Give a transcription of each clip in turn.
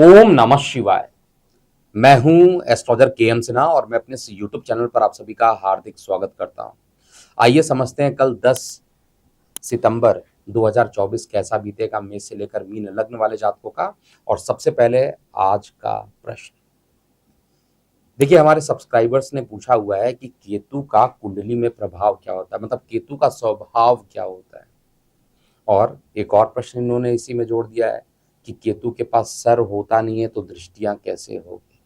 ओम नमः शिवाय। मैं हूं एस्ट्रोलॉजर के.एम. सिन्हा और मैं अपने इस यूट्यूब चैनल पर आप सभी का हार्दिक स्वागत करता हूं। आइए समझते हैं कल 10 सितंबर 2024 कैसा बीतेगा मेष से लेकर मीन लग्न वाले जातकों का। और सबसे पहले आज का प्रश्न देखिए, हमारे सब्सक्राइबर्स ने पूछा हुआ है कि केतु का कुंडली में प्रभाव क्या होता है, मतलब केतु का स्वभाव क्या होता है। और एक और प्रश्न इन्होंने इसी में जोड़ दिया है कि केतु के पास सर होता नहीं है तो दृष्टियां कैसे होगी।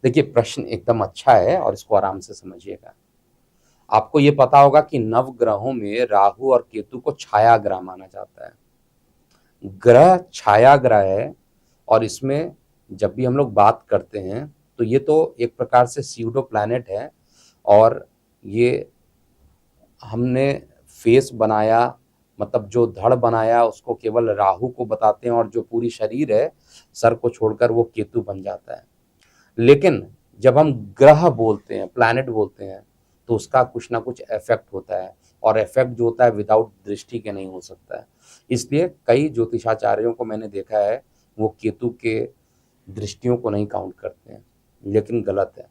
देखिए, प्रश्न एकदम अच्छा है और इसको आराम से समझिएगा। आपको ये पता होगा कि नव ग्रहों में राहु और केतु को छाया ग्रह माना जाता है। ग्रह छाया ग्रह है और इसमें जब भी हम लोग बात करते हैं तो ये तो एक प्रकार से स्यूडो प्लैनेट है। और ये हमने फेस बनाया, मतलब जो धड़ बनाया उसको केवल राहु को बताते हैं और जो पूरी शरीर है सर को छोड़कर वो केतु बन जाता है। लेकिन जब हम ग्रह बोलते हैं, प्लैनेट बोलते हैं, तो उसका कुछ ना कुछ इफेक्ट होता है और इफेक्ट जो होता है विदाउट दृष्टि के नहीं हो सकता है। इसलिए कई ज्योतिषाचार्यों को मैंने देखा है वो केतु के दृष्टियों को नहीं काउंट करते हैं, लेकिन गलत है।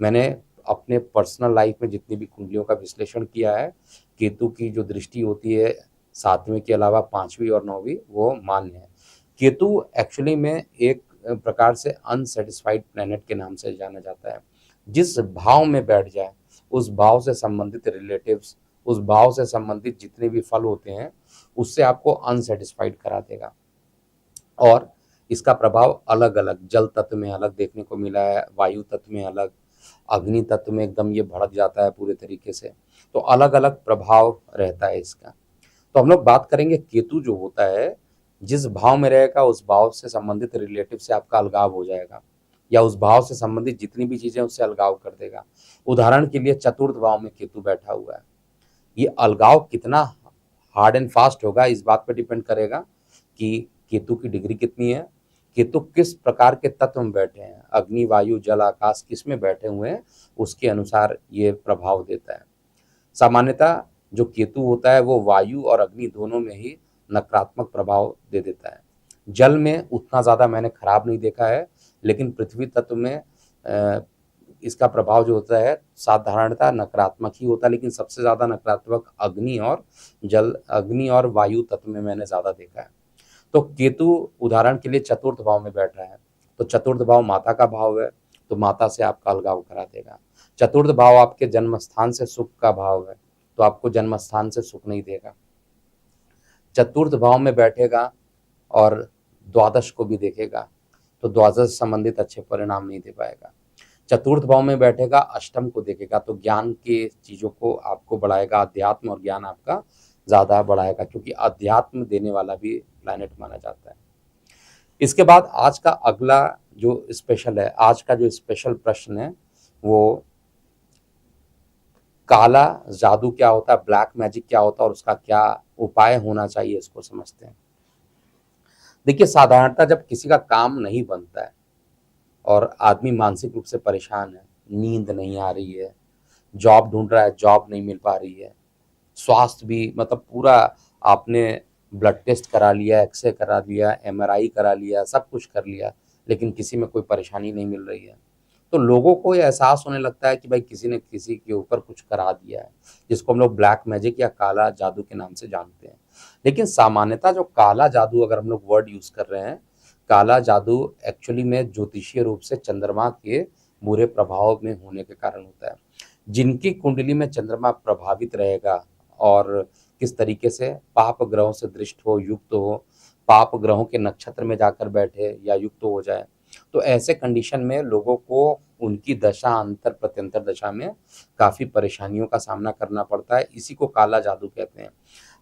मैंने अपने पर्सनल लाइफ में जितनी भी कुंडलियों का विश्लेषण किया है, केतु की जो दृष्टि होती है 7वें के अलावा 5वीं और 9वीं वो मान्य है। केतु एक्चुअली में एक प्रकार से अनसेटिस्फाइड प्लैनेट के नाम से जाना जाता है। जिस भाव में बैठ जाए उस भाव से संबंधित रिलेटिव्स, उस भाव से संबंधित जितने भी फल होते हैं उससे आपको अनसेटिस्फाइड करा देगा। और इसका प्रभाव अलग अलग जल तत्व में अलग देखने को मिला है, वायु तत्व में अलग, अग्नि तत्व में एकदम ये भड़क जाता है पूरे तरीके से। तो अलग अलग प्रभाव रहता है इसका। तो हम लोग बात करेंगे केतु जो होता है, जिस भाव में रहेगा उस भाव से संबंधित रिलेटिव से आपका अलगाव हो जाएगा या उस भाव से संबंधित जितनी भी चीजें उससे अलगाव कर देगा। उदाहरण के लिए चतुर्थ भाव में केतु बैठा हुआ है, ये अलगाव कितना हार्ड एंड फास्ट होगा इस बात पर डिपेंड करेगा कि केतु की डिग्री कितनी है, केतु किस प्रकार के तत्व में बैठे हैं, अग्नि वायु जल आकाश किस में बैठे हुए हैं, उसके अनुसार ये प्रभाव देता है। सामान्यतः जो केतु होता है वो वायु और अग्नि दोनों में ही नकारात्मक प्रभाव दे देता है। जल में उतना ज़्यादा मैंने खराब नहीं देखा है, लेकिन पृथ्वी तत्व में इसका प्रभाव जो होता है साधारणतः नकारात्मक ही होता है, लेकिन सबसे ज़्यादा नकारात्मक अग्नि और वायु तत्व में मैंने ज़्यादा देखा है। तो केतु उदाहरण के लिए चतुर्थ भाव में बैठ रहा है, तो चतुर्थ भाव माता का भाव है, तो माता से आपका अलगाव करा देगा। चतुर्थ भाव आपके जन्म स्थान से सुख का भाव है, तो आपको जन्म स्थान से सुख नहीं देगा। चतुर्थ भाव में बैठेगा और द्वादश को भी देखेगा, तो द्वादश संबंधित अच्छे परिणाम नहीं दे पाएगा। चतुर्थ भाव में बैठेगा, अष्टम को देखेगा, तो ज्ञान के चीजों को आपको बढ़ाएगा, अध्यात्म और ज्ञान आपका ज्यादा बढ़ाएगा, क्योंकि अध्यात्म देने वाला भी प्लैनेट माना जाता है। इसके बाद आज का अगला जो स्पेशल है, आज का जो स्पेशल प्रश्न है वो काला जादू क्या होता है, ब्लैक मैजिक क्या होता है और उसका क्या उपाय होना चाहिए, इसको समझते हैं। देखिए, साधारणतः जब किसी का काम नहीं बनता है और आदमी मानसिक रूप से परेशान है, नींद नहीं आ रही है, जॉब ढूंढ रहा है, जॉब नहीं मिल पा रही है, स्वास्थ्य भी मतलब पूरा आपने ब्लड टेस्ट करा लिया, एक्सरे करा लिया, एमआरआई करा लिया, सब कुछ कर लिया, लेकिन किसी में कोई परेशानी नहीं मिल रही है, तो लोगों को ये एहसास होने लगता है कि भाई किसी ने किसी के ऊपर कुछ करा दिया है, जिसको हम लोग ब्लैक मैजिक या काला जादू के नाम से जानते हैं। लेकिन सामान्यतः जो काला जादू अगर हम लोग वर्ड यूज कर रहे हैं, काला जादू एक्चुअली में ज्योतिषीय रूप से चंद्रमा के बुरे प्रभाव में होने के कारण होता है। जिनकी कुंडली में चंद्रमा प्रभावित रहेगा और किस तरीके से पाप ग्रहों से दृष्ट हो, युक्त हो, पाप ग्रहों के नक्षत्र में जाकर बैठे या युक्त हो जाए, तो ऐसे कंडीशन में लोगों को उनकी दशा अंतर प्रत्यंतर दशा में काफी परेशानियों का सामना करना पड़ता है। इसी को काला जादू कहते हैं।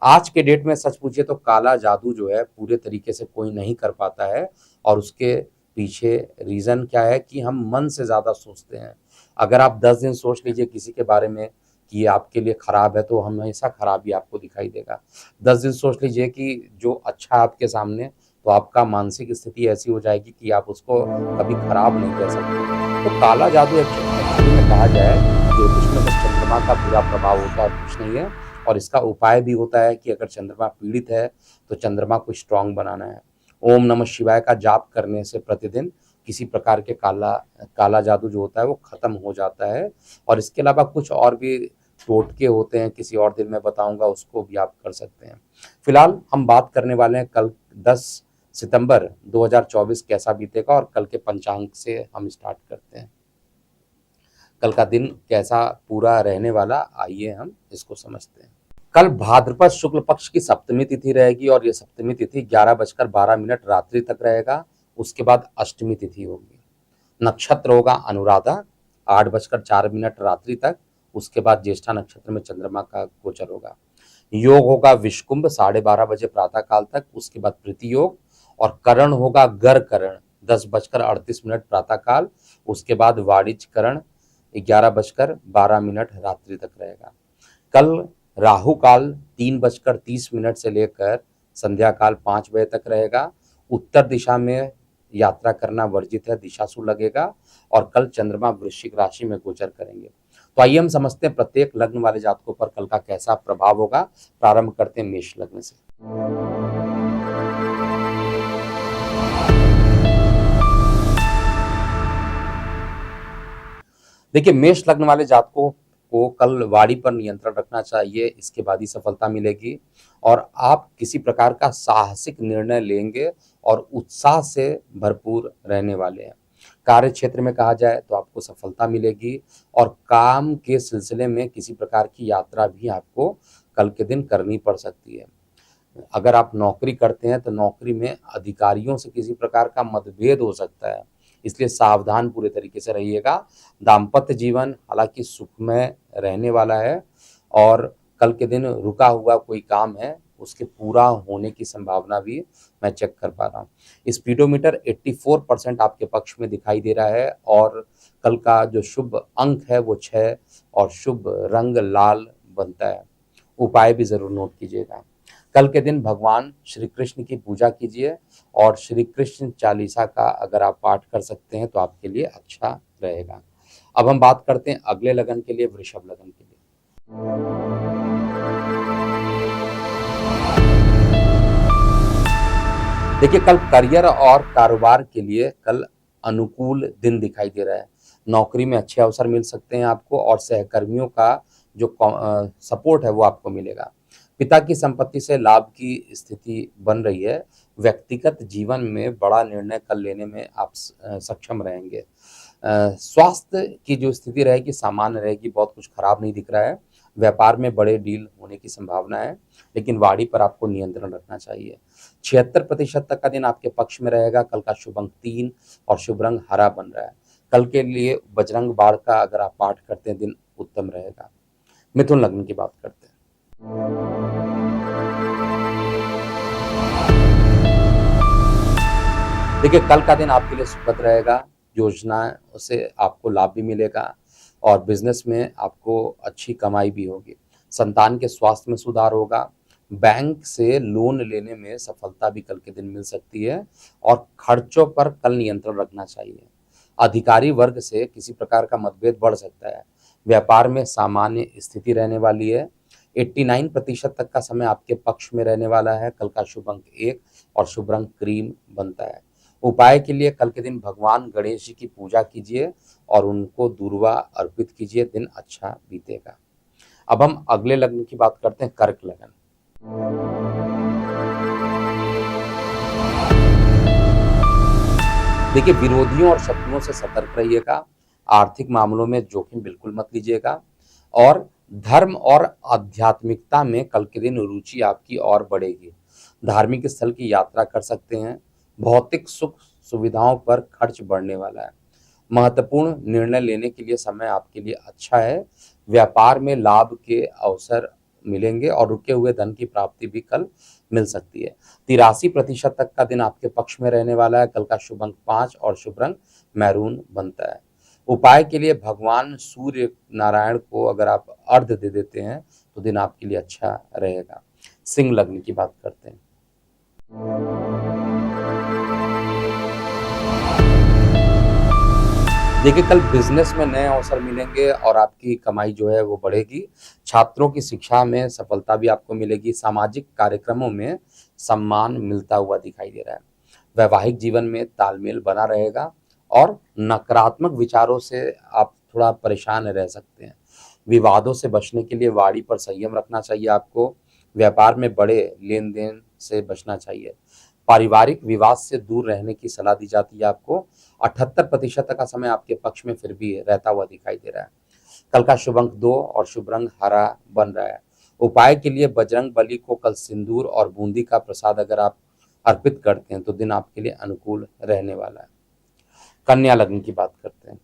आज के डेट में सच पूछिए तो काला जादू जो है पूरे तरीके से कोई नहीं कर पाता है, और उसके पीछे रीजन क्या है कि हम मन से ज्यादा सोचते हैं। अगर आप 10 दिन सोच लीजिए किसी के बारे में कि ये आपके लिए खराब है, तो हमेशा खराब ही आपको दिखाई देगा। 10 दिन सोच लीजिए कि जो अच्छा है आपके सामने, तो आपका मानसिक स्थिति ऐसी हो जाएगी कि आप उसको कभी खराब नहीं कह सकते। तो काला जादू एक्चुअली में कहा जाए ज्योतिष में बस चंद्रमा का बुरा प्रभाव होता है और कुछ नहीं है। और इसका उपाय भी होता है कि अगर चंद्रमा पीड़ित है तो चंद्रमा को स्ट्रांग बनाना है। ओम नमः शिवाय का जाप करने से प्रतिदिन किसी प्रकार के काला जादू जो होता है वो खत्म हो जाता है। और इसके अलावा कुछ और भी टोटके होते हैं, किसी और दिन मैं बताऊंगा, उसको भी आप कर सकते हैं। फिलहाल हम बात करने वाले हैं कल 10 सितंबर 2024 कैसा बीतेगा, और कल के पंचांग से हम स्टार्ट करते हैं। कल का दिन कैसा पूरा रहने वाला, आइए हम इसको समझते हैं। कल भाद्रपद शुक्ल पक्ष की सप्तमी तिथि रहेगी, और ये सप्तमी तिथि 11:12 रात्रि तक रहेगा। उसके बाद अष्टमी तिथि होगी। नक्षत्र होगा अनुराधा 8:04 रात्रि तक। उसके बाद ज्येष्ठा नक्षत्र में चंद्रमा का गोचर होगा। योग होगा विषकुंभ 12:30 प्रातः काल तक। उसके बाद प्रीति योग, और करण होगा गर करण 10:38 प्रातः काल। उसके बाद वाणिज्य करण 11:12 रात्रि तक रहेगा। कल राहु काल 3:30 से लेकर संध्या काल 5 बजे तक रहेगा। उत्तर दिशा में यात्रा करना वर्जित है, दिशाशूल लगेगा। और कल चंद्रमा वृश्चिक राशि में गोचर करेंगे। तो आइए हम समझते हैं प्रत्येक लग्न वाले जातकों पर कल का कैसा प्रभाव होगा। प्रारंभ करते हैं मेष लग्न से। देखिए, मेष लग्न वाले जातकों को कल वाणी पर नियंत्रण रखना चाहिए, इसके बाद ही सफलता मिलेगी। और आप किसी प्रकार का साहसिक निर्णय लेंगे और उत्साह से भरपूर रहने वाले हैं। कार्य क्षेत्र में कहा जाए तो आपको सफलता मिलेगी, और काम के सिलसिले में किसी प्रकार की यात्रा भी आपको कल के दिन करनी पड़ सकती है। अगर आप नौकरी करते हैं तो नौकरी में अधिकारियों से किसी प्रकार का मतभेद हो सकता है, इसलिए सावधान पूरे तरीके से रहिएगा। दाम्पत्य जीवन हालांकि सुखमय रहने वाला है, और कल के दिन रुका हुआ कोई काम है उसके पूरा होने की संभावना भी मैं चेक कर पा रहा हूँ। स्पीडोमीटर 84% आपके पक्ष में दिखाई दे रहा है, और कल का जो शुभ अंक है वो 6, और शुभ रंग लाल बनता है। उपाय भी जरूर नोट कीजिएगा। कल के दिन भगवान श्री कृष्ण की पूजा कीजिए, और श्री कृष्ण चालीसा का अगर आप पाठ कर सकते हैं तो आपके लिए अच्छा रहेगा। अब हम बात करते हैं अगले लगन के लिए, वृषभ लगन के लिए। देखिए, कल करियर और कारोबार के लिए कल अनुकूल दिन दिखाई दे रहा है। नौकरी में अच्छे अवसर मिल सकते हैं आपको, और सहकर्मियों का जो सपोर्ट है वो आपको मिलेगा। पिता की संपत्ति से लाभ की स्थिति बन रही है। व्यक्तिगत जीवन में बड़ा निर्णय कल लेने में आप सक्षम रहेंगे। स्वास्थ्य की जो स्थिति रहेगी सामान्य रहेगी, बहुत कुछ खराब नहीं दिख रहा है। व्यापार में बड़े डील होने की संभावना है, लेकिन वाणी पर आपको नियंत्रण रखना चाहिए। 76% तक का दिन आपके पक्ष में रहेगा। कल का शुभ अंक 3 और शुभ रंग हरा बन रहा है। कल के लिए बजरंग बाण का अगर आप पाठ करते हैं दिन उत्तम रहेगा। मिथुन लग्न की बात करते हैं। देखिए, कल का दिन आपके लिए सुखद रहेगा। योजनाओं से आपको लाभ भी मिलेगा, और बिजनेस में आपको अच्छी कमाई भी होगी। संतान के स्वास्थ्य में सुधार होगा। बैंक से लोन लेने में सफलता भी कल के दिन मिल सकती है, और खर्चों पर कल नियंत्रण रखना चाहिए। अधिकारी वर्ग से किसी प्रकार का मतभेद बढ़ सकता है। व्यापार में सामान्य स्थिति रहने वाली है। 89% तक का समय आपके पक्ष में रहने वाला है। कल का शुभ अंक 1 और शुभ रंग क्रीम बनता है। उपाय के लिए कल के दिन भगवान गणेश जी की पूजा कीजिए, और उनको दूर्वा अर्पित कीजिए, दिन अच्छा बीतेगा। अब हम अगले लग्न की बात करते हैं, कर्क लगन। देखिए, विरोधियों और शत्रुओं से सतर्क रहिएगा। आर्थिक मामलों में जोखिम बिल्कुल मत लीजिएगा, और धर्म और आध्यात्मिकता में कल के दिन रुचि आपकी और बढ़ेगी। धार्मिक स्थल की यात्रा कर सकते हैं। भौतिक सुख सुविधाओं पर खर्च बढ़ने वाला है। महत्वपूर्ण निर्णय लेने के लिए समय आपके लिए अच्छा है। व्यापार में लाभ के अवसर मिलेंगे, और रुके हुए धन की प्राप्ति भी कल मिल सकती है। 83% तक का दिन आपके पक्ष में रहने वाला है। कल का शुभ अंक 5 और शुभ रंग मैरून बनता है। उपाय के लिए भगवान सूर्य नारायण को अगर आप अर्घ्य दे देते हैं तो दिन आपके लिए अच्छा रहेगा। सिंह लग्न की बात करते हैं। देखिए, कल बिजनेस में नए अवसर मिलेंगे, और आपकी कमाई जो है वो बढ़ेगी। छात्रों की शिक्षा में सफलता भी आपको मिलेगी। सामाजिक कार्यक्रमों में सम्मान मिलता हुआ दिखाई दे रहा है। वैवाहिक जीवन में तालमेल बना रहेगा और नकारात्मक विचारों से आप थोड़ा परेशान रह सकते हैं। विवादों से बचने के लिए वाणी पर संयम रखना चाहिए आपको। व्यापार में बड़े लेन-देन से बचना चाहिए। पारिवारिक विवाद से दूर रहने की सलाह दी जाती है आपको। 78% का समय आपके पक्ष में फिर भी रहता हुआ दिखाई दे रहा है। कल का शुभ अंक 2 और शुभ रंग हरा बन रहा है। उपाय के लिए बजरंग बली को कल सिंदूर और बूंदी का प्रसाद अगर आप अर्पित करते हैं तो दिन आपके लिए अनुकूल रहने वाला है। कन्या लग्न की बात करते हैं।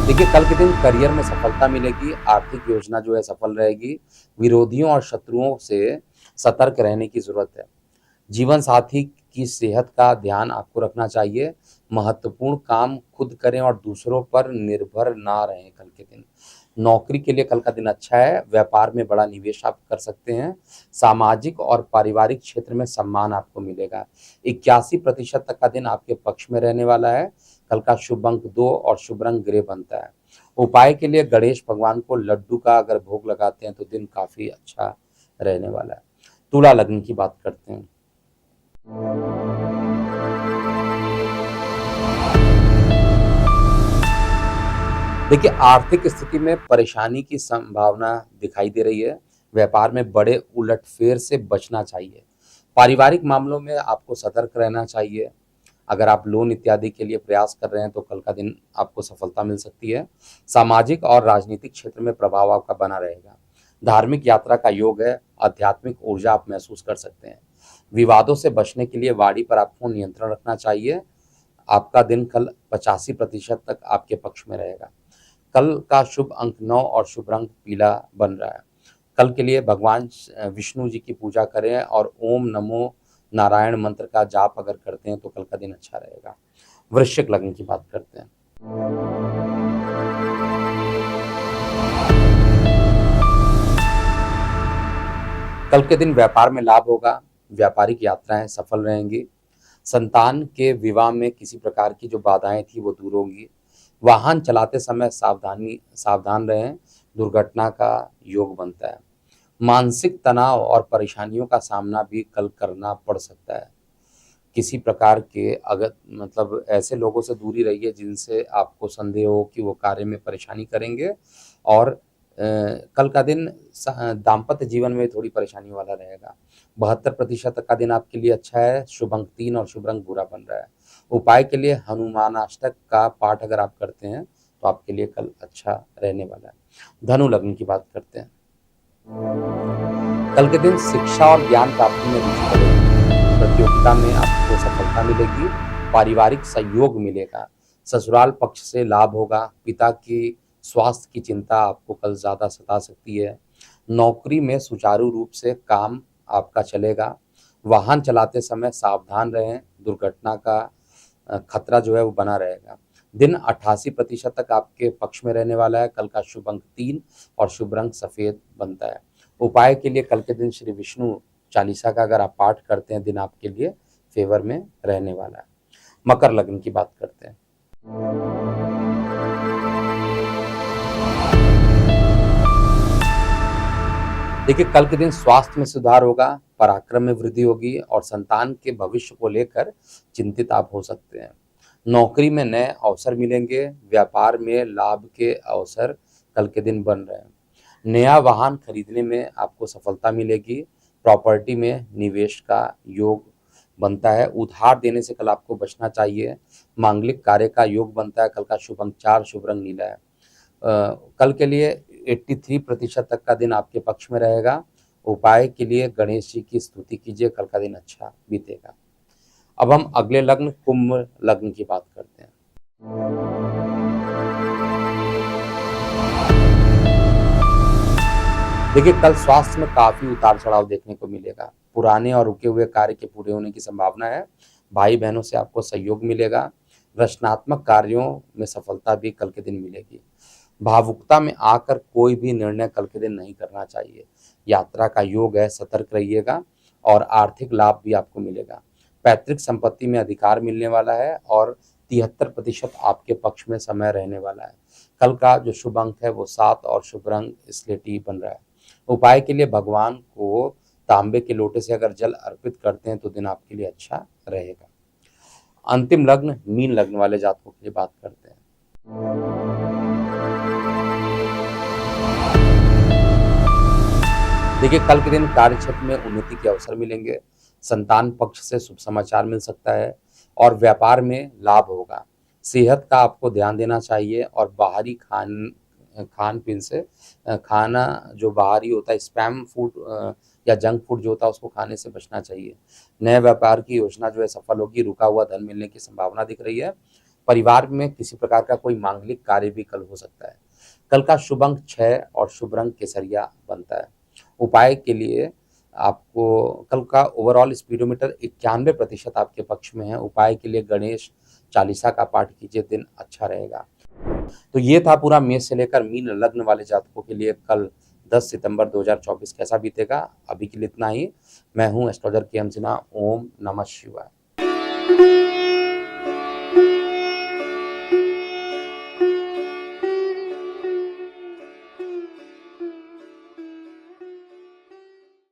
देखिए, कल के दिन करियर में सफलता मिलेगी, आर्थिक योजना जो है सफल रहेगी। विरोधियों और शत्रुओं से सतर्क रहने की जरूरत है। जीवन साथी की सेहत का ध्यान आपको रखना चाहिए। महत्वपूर्ण काम खुद करें और दूसरों पर निर्भर ना रहें कल के दिन। नौकरी के लिए कल का दिन अच्छा है। व्यापार में बड़ा निवेश आप कर सकते हैं। सामाजिक और पारिवारिक क्षेत्र में सम्मान आपको मिलेगा। 81% तक का दिन आपके पक्ष में रहने वाला है। कल का शुभ अंक 2 और शुभ रंग ग्रे बनता है। उपाय के लिए गणेश भगवान को लड्डू का अगर भोग लगाते हैं तो दिन काफी अच्छा रहने वाला है। तुला लग्न की बात करते हैं। देखिए, आर्थिक स्थिति में परेशानी की संभावना दिखाई दे रही है। व्यापार में बड़े उलटफेर से बचना चाहिए। पारिवारिक मामलों में आपको सतर्क रहना चाहिए। अगर आप लोन इत्यादि के लिए प्रयास कर रहे हैं तो कल का दिन आपको सफलता मिल सकती है। सामाजिक और राजनीतिक क्षेत्र में प्रभाव आपका बना रहेगा। धार्मिक यात्रा का योग है। आध्यात्मिक ऊर्जा आप महसूस कर सकते हैं। विवादों से बचने के लिए वाणी पर आपको नियंत्रण रखना चाहिए। आपका दिन कल 85% तक आपके पक्ष में रहेगा। कल का शुभ अंक 9 और शुभ रंग पीला बन रहा है। कल के लिए भगवान विष्णु जी की पूजा करें और ओम नमो नारायण मंत्र का जाप अगर करते हैं तो कल का दिन अच्छा रहेगा। वृश्चिक लग्न की बात करते हैं। कल के दिन व्यापार में लाभ होगा। व्यापारिक यात्राएं सफल रहेंगी। संतान के विवाह में किसी प्रकार की जो बाधाएं थी वो दूर होंगी। वाहन चलाते समय सावधान रहें। दुर्घटना का योग बनता है। मानसिक तनाव और परेशानियों का सामना भी कल करना पड़ सकता है। किसी प्रकार के अगर मतलब ऐसे लोगों से दूरी रहिए जिनसे आपको संदेह हो कि वो कार्य में परेशानी करेंगे। और कल का दिन दाम्पत्य जीवन में थोड़ी परेशानी वाला रहेगा। 72% का दिन आपके लिए अच्छा है। शुभ अंक 3 और शुभ रंग भूरा बन रहा है। उपाय के लिए हनुमानाष्टक का पाठ अगर आप करते हैं तो आपके लिए कल अच्छा रहने वाला है। धनु लग्न की बात करते हैं। कल के दिन शिक्षा और ज्ञान प्राप्ति में रुचि बढ़ेगी। प्रतियोगिता में आपको सफलता मिलेगी। पारिवारिक सहयोग मिलेगा। ससुराल पक्ष से लाभ होगा। पिता की स्वास्थ्य की चिंता आपको कल ज़्यादा सता सकती है। नौकरी में सुचारू रूप से काम आपका चलेगा। वाहन चलाते समय सावधान रहें। दुर्घटना का खतरा जो है वो बना रहेगा। दिन 88% तक आपके पक्ष में रहने वाला है। कल का शुभ अंक 3 और शुभ रंग सफ़ेद बनता है। उपाय के लिए कल के दिन श्री विष्णु चालीसा का अगर आप पाठ करते हैं दिन आपके लिए फेवर में रहने वाला है। मकर लग्न की बात करते हैं। देखिए, कल के दिन स्वास्थ्य में सुधार होगा। पराक्रम में वृद्धि होगी और संतान के भविष्य को लेकर चिंतित आप हो सकते हैं। नौकरी में नए अवसर मिलेंगे। व्यापार में लाभ के अवसर कल के दिन बन रहे हैं। नया वाहन खरीदने में आपको सफलता मिलेगी। प्रॉपर्टी में निवेश का योग बनता है। उधार देने से कल आपको बचना चाहिए। मांगलिक कार्य का योग बनता है। कल का शुभ अंक 4 शुभ रंग नीला है। कल के लिए 83% तक का दिन आपके पक्ष में रहेगा। उपाय के लिए गणेश जी की स्तुति कीजिए। कल का दिन अच्छा बीतेगा। अब हम अगले लग्न कुंभ लग्न की बात करते हैं। देखिए, कल स्वास्थ्य में काफी उतार चढ़ाव देखने को मिलेगा। पुराने और रुके हुए कार्य के पूरे होने की संभावना है। भाई बहनों से आपको सहयोग मिलेगा। रचनात्मक कार्यों में सफलता भी कल के दिन मिलेगी। भावुकता में आकर कोई भी निर्णय कल के दिन नहीं करना चाहिए। यात्रा का योग है, सतर्क रहिएगा और आर्थिक लाभ भी आपको मिलेगा। पैतृक संपत्ति में अधिकार मिलने वाला है और 73% आपके पक्ष में समय रहने वाला है। कल का जो शुभ अंक है वो 7 और शुभ रंग स्लेटी बन रहा है। उपाय के लिए भगवान को तांबे के लोटे से अगर जल अर्पित करते हैं तो दिन आपके लिए अच्छा रहेगा। अंतिम लग्न मीन लग्न वाले जातकों के लिए बात करते हैं। देखिए, कल के दिन कार्य क्षेत्र में उन्नति के अवसर मिलेंगे, संतान पक्ष से शुभ समाचार मिल सकता है और व्यापार में लाभ होगा। सेहत का आपको ध्यान देना चाहिए और बाहरी खान पीन से खाना जो बाहरी होता है, स्पैम फूड या जंक फूड जो होता है, उसको खाने से बचना चाहिए। नए व्यापार की योजना जो है सफल होगी, रुका हुआ धन मिलने की संभावना दिख रही है। परिवार में किसी प्रकार का कोई मांगलिक कार्य भी कल हो सकता है। कल का शुभ अंक 6 और शुभ रंग केसरिया बनता है। उपाय के लिए आपको कल का ओवरऑल स्पीडोमीटर 91% आपके पक्ष में है। उपाय के लिए गणेश चालीसा का पाठ कीजिए, दिन अच्छा रहेगा। तो ये था पूरा मेष से लेकर मीन लग्न वाले जातकों के लिए कल 10 सितंबर 2024 कैसा बीतेगा। अभी के लिए इतना ही। मैं हूँ एस्ट्रोलॉजर के एम सिन्हा। ओम नमः शिवाय।